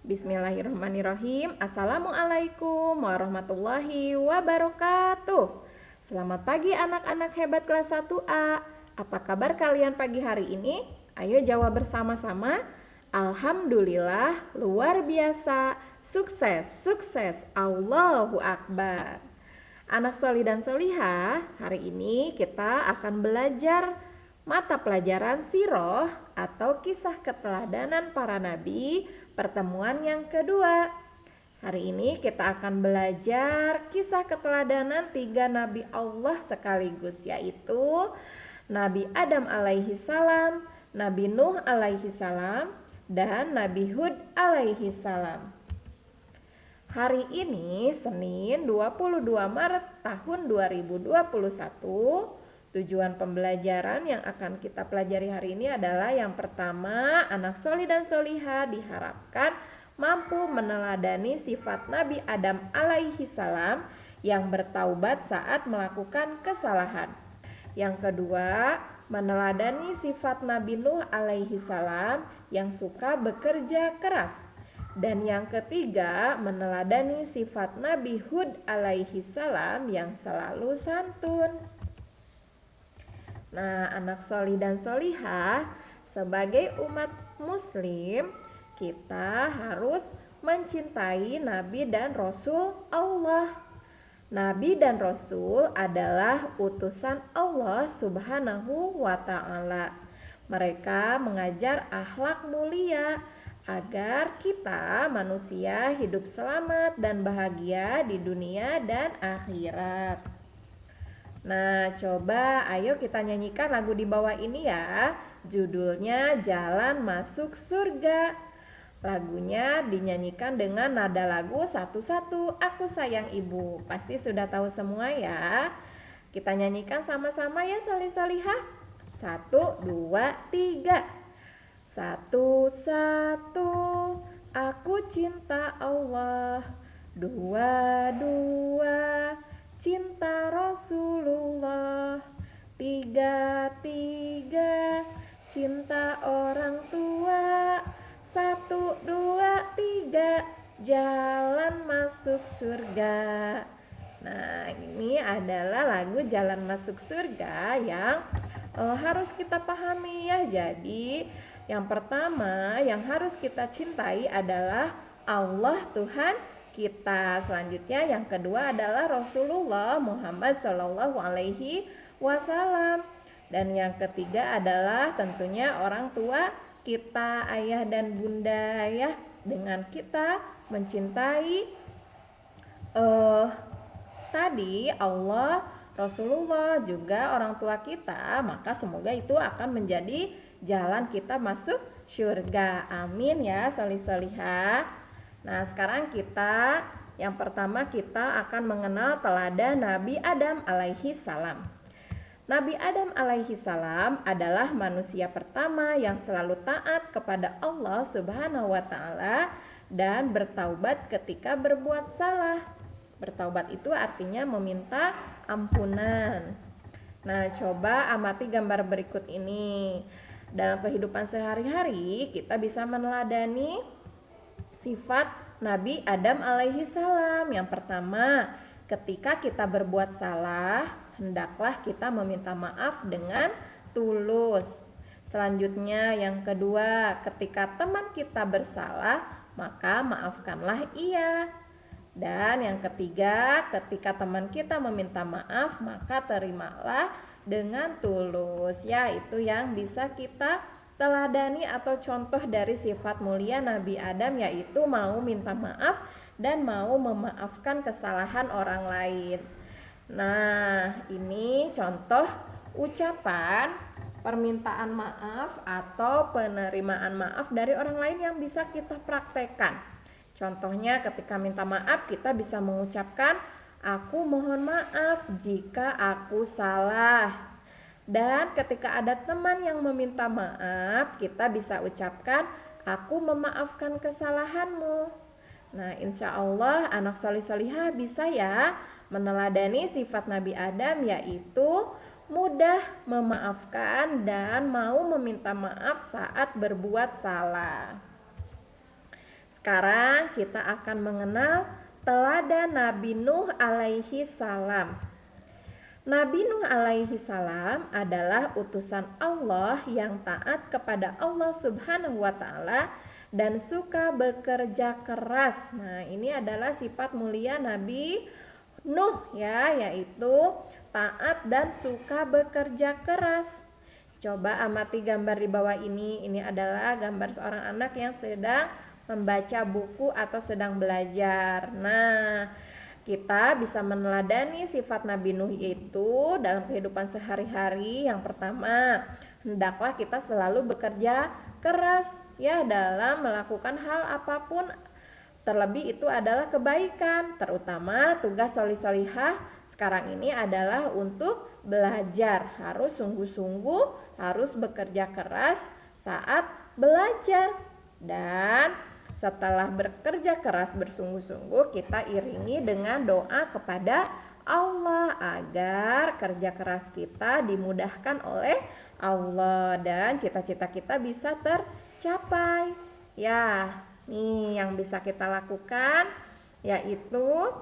Bismillahirrahmanirrahim. Assalamualaikum warahmatullahi wabarakatuh. Selamat pagi anak-anak hebat kelas 1A. Apa kabar kalian pagi hari ini? Ayo jawab bersama-sama. Alhamdulillah, luar biasa, sukses, sukses, Allahu Akbar. Anak soli dan solihah, hari ini kita akan belajar mata pelajaran Siroh atau kisah keteladanan para nabi, pertemuan yang kedua. Hari ini kita akan belajar kisah keteladanan 3 nabi Allah sekaligus, yaitu Nabi Adam alaihi salam, Nabi Nuh alaihi salam, dan Nabi Hud alaihi salam. Hari ini Senin 22 Maret tahun 2021. Tujuan pembelajaran yang akan kita pelajari hari ini adalah yang pertama, anak soli dan solihah diharapkan mampu meneladani sifat Nabi Adam alaihi salam yang bertaubat saat melakukan kesalahan. Yang kedua, meneladani sifat Nabi Nuh alaihi salam yang suka bekerja keras. Dan yang ketiga, meneladani sifat Nabi Hud alaihi salam yang selalu santun. Nah, anak soli dan solihah, sebagai umat muslim, kita harus mencintai Nabi dan Rasul Allah. Nabi dan Rasul adalah utusan Allah Subhanahu wa ta'ala. Mereka mengajar akhlak mulia agar kita manusia hidup selamat dan bahagia di dunia dan akhirat. Nah, coba ayo kita nyanyikan lagu di bawah ini ya. Judulnya Jalan Masuk Surga. Lagunya dinyanyikan dengan nada lagu satu-satu, Aku Sayang Ibu. Pasti sudah tahu semua ya. Kita nyanyikan sama-sama ya soli-solihah. 1, 2, 3. Satu-satu, aku cinta Allah. 2, cinta Rasulullah. 3, cinta orang tua. 1, 2, 3, jalan masuk surga. Nah, ini adalah lagu Jalan Masuk Surga yang harus kita pahami ya. Jadi yang pertama yang harus kita cintai adalah Allah Tuhan kita. Selanjutnya yang kedua adalah Rasulullah Muhammad Shallallahu Alaihi Wasallam. Dan yang ketiga adalah tentunya orang tua kita, ayah dan bunda ya. Dengan kita mencintai tadi Allah, Rasulullah juga orang tua kita, maka semoga itu akan menjadi jalan kita masuk surga. Amin ya soli-solihah. Nah, sekarang yang pertama kita akan mengenal teladan Nabi Adam alaihi salam. Nabi Adam alaihi salam adalah manusia pertama yang selalu taat kepada Allah Subhanahu wa ta'ala dan bertaubat ketika berbuat salah. Bertaubat itu artinya meminta ampunan. Nah, coba amati gambar berikut ini. Dalam kehidupan sehari-hari kita bisa meneladani sifat Nabi Adam alaihi salam. Yang pertama, ketika kita berbuat salah, hendaklah kita meminta maaf dengan tulus. Selanjutnya yang kedua, ketika teman kita bersalah, maka maafkanlah ia. Dan yang ketiga, ketika teman kita meminta maaf, maka terimalah dengan tulus. Ya, itu yang bisa kita teladani atau contoh dari sifat mulia Nabi Adam, yaitu mau minta maaf dan mau memaafkan kesalahan orang lain. Nah, ini contoh ucapan permintaan maaf atau penerimaan maaf dari orang lain yang bisa kita praktekkan. Contohnya ketika minta maaf kita bisa mengucapkan, aku mohon maaf jika aku salah. Dan ketika ada teman yang meminta maaf, kita bisa ucapkan, aku memaafkan kesalahanmu. Nah, insya Allah anak solih-solihah bisa ya meneladani sifat Nabi Adam, yaitu mudah memaafkan dan mau meminta maaf saat berbuat salah. Sekarang kita akan mengenal teladan Nabi Nuh alaihi salam. Nabi Nuh alaihi salam adalah utusan Allah yang taat kepada Allah Subhanahu wa taala dan suka bekerja keras. Nah, ini adalah sifat mulia Nabi Nuh ya, yaitu taat dan suka bekerja keras. Coba amati gambar di bawah ini. Ini adalah gambar seorang anak yang sedang membaca buku atau sedang belajar. Nah, kita bisa meneladani sifat Nabi Nuh itu dalam kehidupan sehari-hari. Yang pertama, hendaklah kita selalu bekerja keras ya dalam melakukan hal apapun. Terlebih itu adalah kebaikan, terutama tugas sholih-sholihah sekarang ini adalah untuk belajar. Harus sungguh-sungguh, harus bekerja keras saat belajar. Dan setelah bekerja keras bersungguh-sungguh, kita iringi dengan doa kepada Allah agar kerja keras kita dimudahkan oleh Allah dan cita-cita kita bisa tercapai. Ya, nih yang bisa kita lakukan yaitu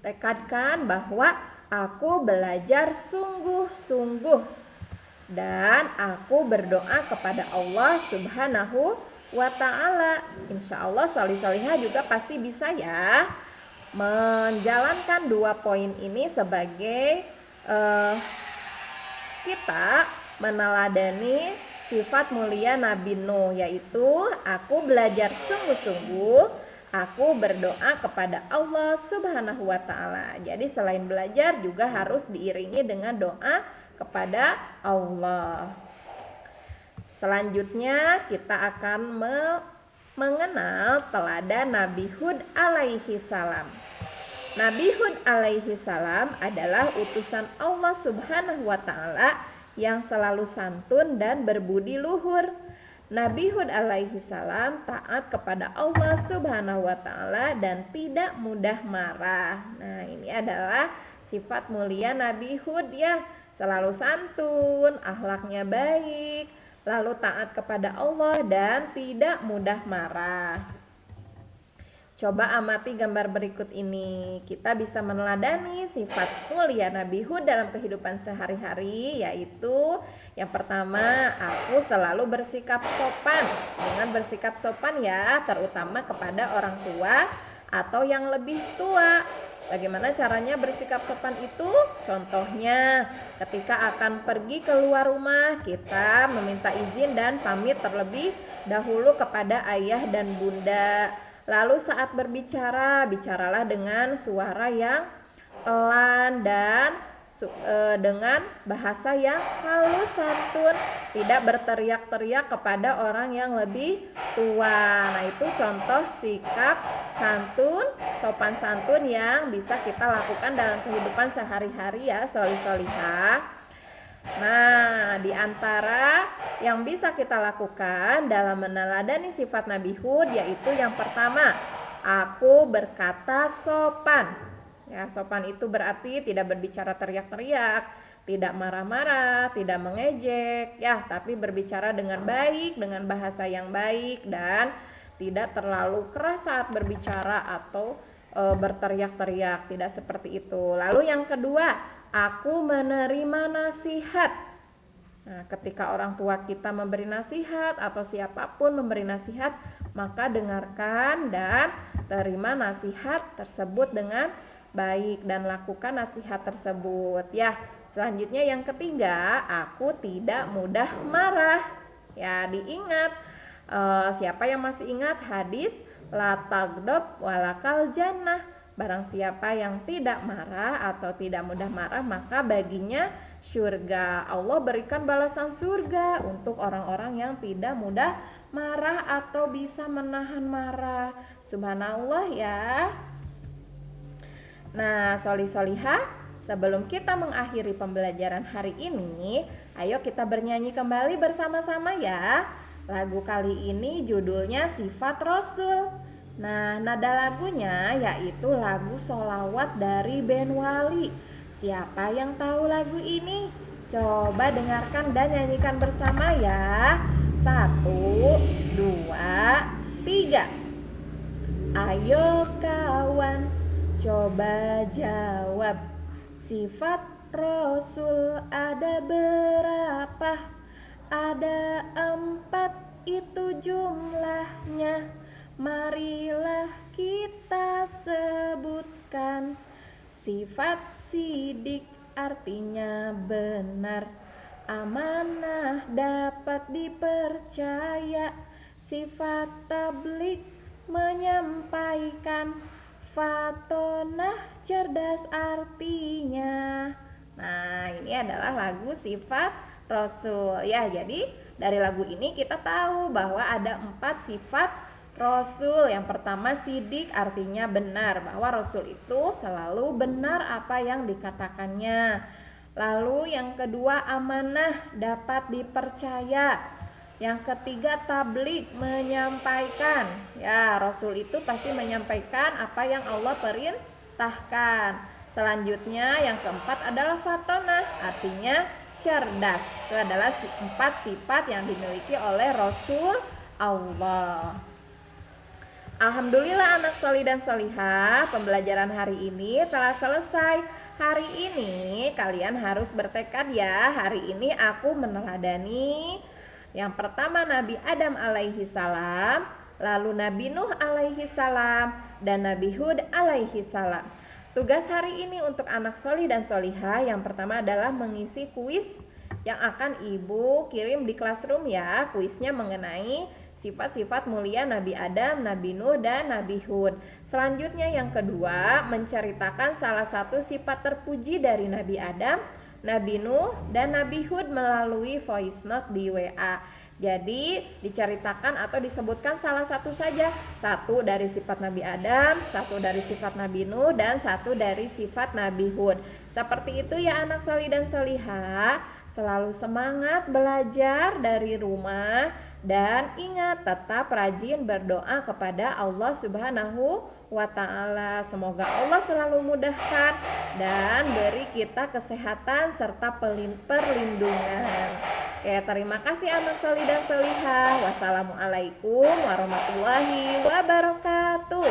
tekadkan bahwa aku belajar sungguh-sungguh dan aku berdoa kepada Allah Subhanahu wa ta'ala. Insya Allah sholih-sholihah juga pasti bisa ya menjalankan 2 poin ini sebagai kita meneladani sifat mulia Nabi Nuh, yaitu aku belajar sungguh-sungguh, aku berdoa kepada Allah Subhanahu wa ta'ala. Jadi selain belajar juga harus diiringi dengan doa kepada Allah. Selanjutnya kita akan mengenal teladan Nabi Hud alaihi salam. Nabi Hud alaihi salam adalah utusan Allah Subhanahu wa ta'ala yang selalu santun dan berbudi luhur. Nabi Hud alaihi salam taat kepada Allah Subhanahu wa ta'ala dan tidak mudah marah. Nah, ini adalah sifat mulia Nabi Hud ya, selalu santun, akhlaknya baik, lalu taat kepada Allah dan tidak mudah marah. Coba amati gambar berikut ini. Kita bisa meneladani sifat mulia Nabi Hud dalam kehidupan sehari-hari, yaitu yang pertama, aku selalu bersikap sopan. Dengan bersikap sopan ya, terutama kepada orang tua atau yang lebih tua. Bagaimana caranya bersikap sopan itu? Contohnya, ketika akan pergi keluar rumah, kita meminta izin dan pamit terlebih dahulu kepada ayah dan bunda. Lalu saat berbicara, bicaralah dengan suara yang pelan dan dengan bahasa yang halus santun, tidak berteriak-teriak kepada orang yang lebih tua. Nah, itu contoh sikap santun, sopan santun yang bisa kita lakukan dalam kehidupan sehari-hari ya, sholih-sholihah. Nah, di antara yang bisa kita lakukan dalam meneladani sifat Nabi Hud yaitu yang pertama, aku berkata sopan. Ya, sopan itu berarti tidak berbicara teriak-teriak, tidak marah-marah, tidak mengejek, ya, tapi berbicara dengan baik, dengan bahasa yang baik dan tidak terlalu keras saat berbicara atau berteriak-teriak, tidak seperti itu. Lalu yang kedua, aku menerima nasihat. Nah, ketika orang tua kita memberi nasihat atau siapapun memberi nasihat, maka dengarkan dan terima nasihat tersebut dengan baik dan lakukan nasihat tersebut ya. Selanjutnya yang ketiga, aku tidak mudah marah. Ya, diingat, siapa yang masih ingat hadis la tagdob walakal jannah, barang siapa yang tidak marah atau tidak mudah marah maka baginya surga. Allah berikan balasan surga untuk orang-orang yang tidak mudah marah atau bisa menahan marah. Subhanallah ya. Nah, sholih-sholihah, sebelum kita mengakhiri pembelajaran hari ini, ayo kita bernyanyi kembali bersama-sama ya. Lagu kali ini judulnya Sifat Rasul. Nah, nada lagunya yaitu lagu sholawat dari Ben Wali. Siapa yang tahu lagu ini? Coba dengarkan dan nyanyikan bersama ya. 1, 2, 3. Ayo kawan, coba jawab. Sifat Rasul ada berapa? Ada 4 itu jumlahnya. Marilah kita sebutkan. Sifat sidik artinya benar, amanah dapat dipercaya. Sifat tablik menyampaikan, fatonah cerdas artinya. Nah, ini adalah lagu sifat Rasul ya. Jadi dari lagu ini kita tahu bahwa ada 4 sifat Rasul. Yang pertama sidik artinya benar, bahwa Rasul itu selalu benar apa yang dikatakannya. Lalu yang kedua amanah, dapat dipercaya. Yang ketiga tablik, menyampaikan. Ya, Rasul itu pasti menyampaikan apa yang Allah perintahkan. Selanjutnya yang keempat adalah fatonah, artinya cerdas. Itu adalah 4 sifat yang dimiliki oleh Rasul Allah. Alhamdulillah anak soli dan solihah, pembelajaran hari ini telah selesai. Hari ini kalian harus bertekad ya. Hari ini aku meneladani yang pertama Nabi Adam alaihi salam, lalu Nabi Nuh alaihi salam, dan Nabi Hud alaihi salam. Tugas hari ini untuk anak soli dan solihah yang pertama adalah mengisi kuis yang akan ibu kirim di classroom ya. Kuisnya mengenai sifat-sifat mulia Nabi Adam, Nabi Nuh, dan Nabi Hud. Selanjutnya yang kedua, menceritakan salah satu sifat terpuji dari Nabi Adam, Nabi Nuh, dan Nabi Hud melalui voice note di WA. Jadi diceritakan atau disebutkan salah satu saja. Satu dari sifat Nabi Adam, satu dari sifat Nabi Nuh, dan satu dari sifat Nabi Hud. Seperti itu ya anak soli dan solihah. Selalu semangat belajar dari rumah. Dan ingat, tetap rajin berdoa kepada Allah Subhanahu wa ta'ala. Semoga Allah selalu mudahkan dan beri kita kesehatan serta perlindungan. Oke, terima kasih anak soli dan solihah. Wassalamualaikum warahmatullahi wabarakatuh.